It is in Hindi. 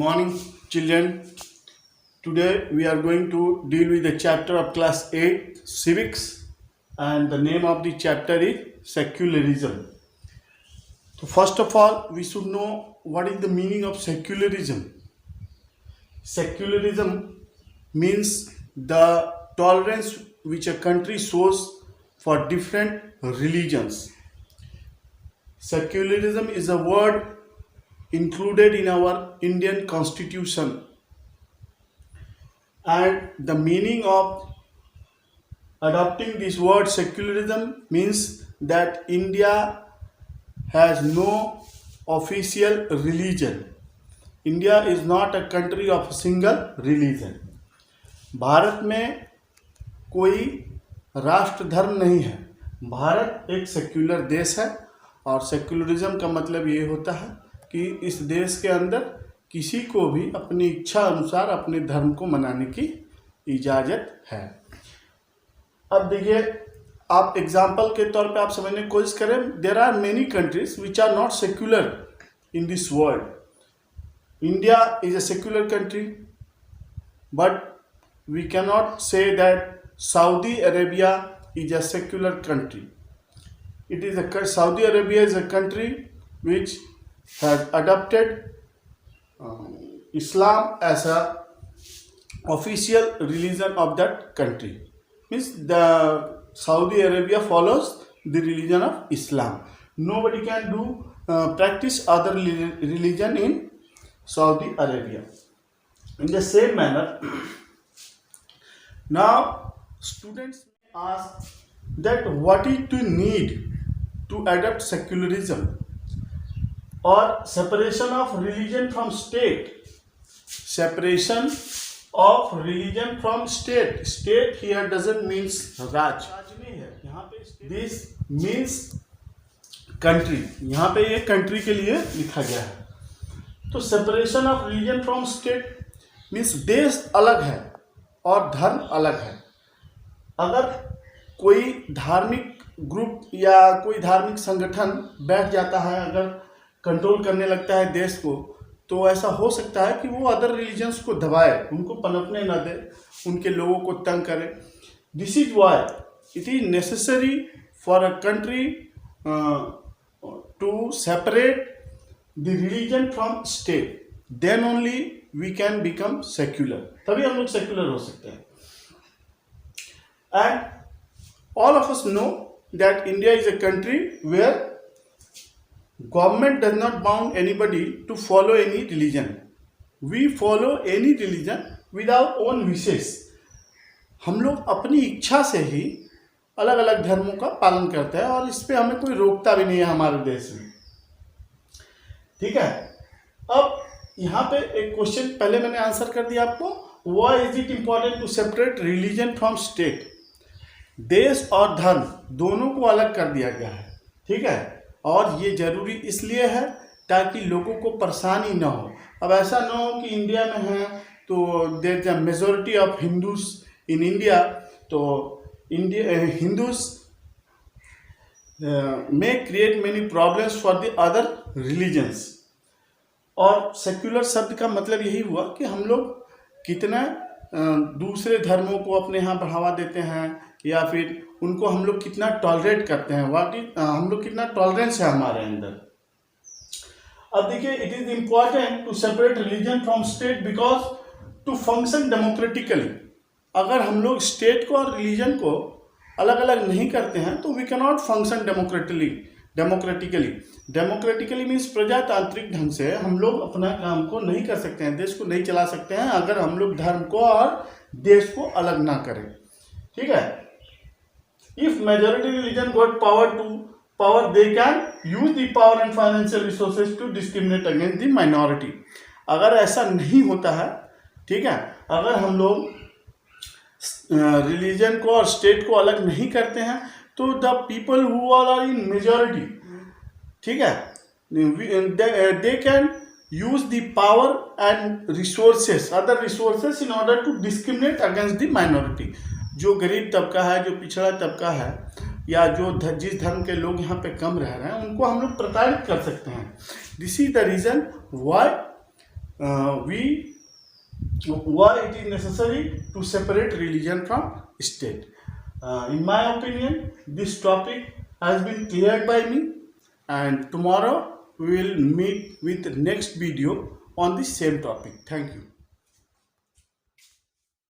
morning, children. Today we are going to deal with the chapter of class 8 civics, and the name of the chapter is secularism. So first of all, we should know what is the meaning of secularism. Secularism means the tolerance which a country shows for different religions. Secularism is a word included in our Indian constitution, and the meaning of adopting this word secularism means that India has no official religion. India is not a country of a single religion. Bharat में कोई राष्ट्र धर्म नहीं है. भारत एक सेक्युलर देश है और सेक्युलरिज्म का मतलब ये होता है कि इस देश के अंदर किसी को भी अपनी इच्छा अनुसार अपने धर्म को मनाने की इजाज़त है. अब देखिए, आप एग्जाम्पल के तौर पे आप समझने की कोशिश करें. There are many countries which are not secular in this world. India is a secular country, but we can not say that Saudi Arabia is a secular country. Saudi Arabia is a country which has adopted Islam as a official religion of that country. Means the Saudi Arabia follows the religion of Islam. Nobody can do practice other religion in Saudi Arabia. In the same manner, now students ask that what is to need to adopt secularism or separation of religion from state. Separation of religion from state. State here doesn't means Raj. This means country. यहाँ पे ये country के लिए लिखा गया है. तो separation of religion from state means देश अलग है और धर्म अलग है. अगर कोई धार्मिक ग्रुप या कोई धार्मिक संगठन बैठ जाता है, अगर कंट्रोल करने लगता है देश को, तो ऐसा हो सकता है कि वो अदर रिलीजन्स को दबाए, उनको पनपने न दे, उनके लोगों को तंग करे. This is why it is necessary for a country to separate the religion from state. Then only we can become secular. तभी हम लोग सेक्युलर हो सकते हैं. And all of us know that India is a country where government does not bound anybody to follow any religion. We follow any religion without own wishes. हम लोग अपनी इच्छा से ही अलग अलग धर्मों का पालन करते हैं और इस पे हमें कोई रोकता भी नहीं है हमारे देश में. ठीक है. अब यहाँ पे एक क्वेश्चन पहले मैंने आंसर कर दिया आपको. Why is it important to separate religion from state? देश और धर्म दोनों को अलग कर दिया गया है. ठीक है. और ये जरूरी इसलिए है ताकि लोगों को परेशानी ना हो. अब ऐसा ना हो कि इंडिया में है तो there is a majority of Hindus in India, तो India Hindus may create many problems for the other religions. और सेक्युलर शब्द का मतलब यही हुआ कि हम लोग कितना दूसरे धर्मों को अपने यहाँ बढ़ावा देते हैं या फिर उनको हम लोग कितना टॉलरेट करते हैं. हम लोग कितना टॉलरेंस है हमारे अंदर. अब देखिए, it is important to separate religion from state because to function democratically. अगर हम लोग स्टेट को और रिलीजन को अलग अलग नहीं करते हैं तो we can not function democratically. Democratically means प्रजातांत्रिक ढंग से हम लोग अपना काम को नहीं कर सकते हैं, देश को नहीं चला सकते हैं अगर हम लोग धर्म को और देश को अलग ना करें. ठीक है. If majority religion got power they can use the power and financial resources to discriminate against the minority. अगर ऐसा नहीं होता है, ठीक है, अगर हम लोग रिलीजन को और स्टेट को अलग नहीं करते हैं तो the people who are in majority, ठीक है, they can use the power and resources, other resources in order to discriminate against the minority. जो गरीब तबका है, जो पिछड़ा तबका है, या जो जिस धर्म के लोग यहाँ पे कम रह रहे हैं, उनको हम लोग प्रताड़ित कर सकते हैं. This is the reason why why it is necessary to separate religion from state. In my opinion, this topic has been cleared by me, and tomorrow we will meet with the next video on the same topic. Thank you.